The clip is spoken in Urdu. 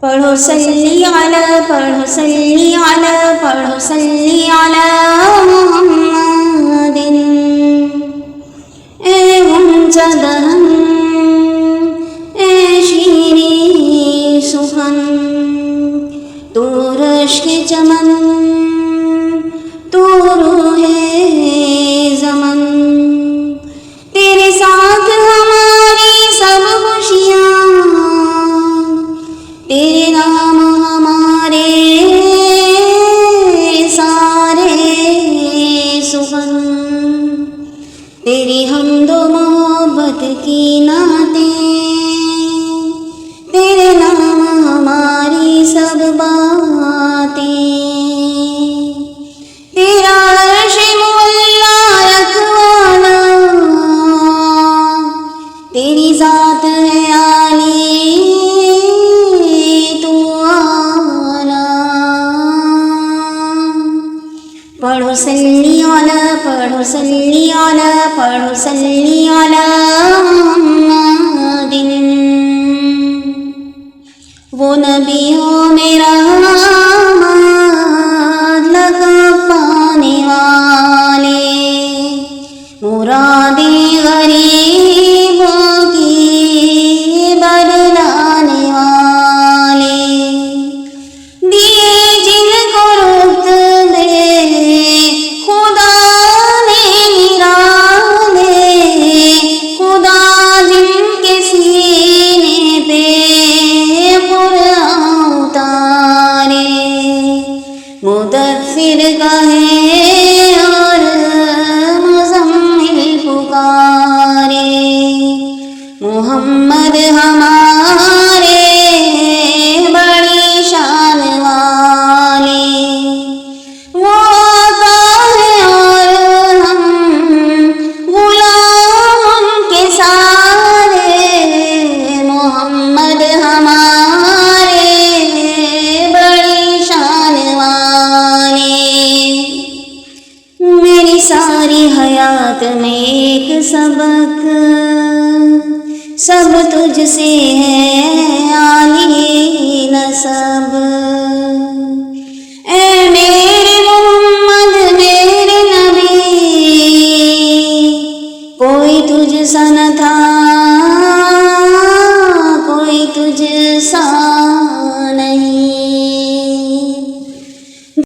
پڑھو صلی علی، پڑھو صلی علی، پڑھو صلی علی محمد۔ اے غنچہ دہن، اے شیریں سخن، تو رشک چمن، تو روح زمن، تیرے ساتھ ہماری سب خوشیاں، تیرے نام ہمارے سارے سخن، تیری حمد و محبت کی نعتیں، تیرے نام ہماری سب باتیں، تیرا عرش معلا رکھوالا، تیری ذات ہے عالی تو اعلیٰ۔ پڑھو صلی علی، پڑھو صلی علی، پڑھو صلی علی محمد۔ وہ نبیوں میں رحمت لقب پانے والے، مرادیں غریبوں کی بدلانے والے، دیے جن کو رتبے خدا نے نرالے، خدا جن کے سینے پہ قرآن اتارے، مدثر کہے اور مزمل پکارے، محمد ہمارے بڑی شان والے، وہ آقا ہے اور ہم غلام ان کے سارے، محمد ہمارے بڑی شان والے۔ میری ساری حیات میں ایک سبق، سب تجھ سے ہے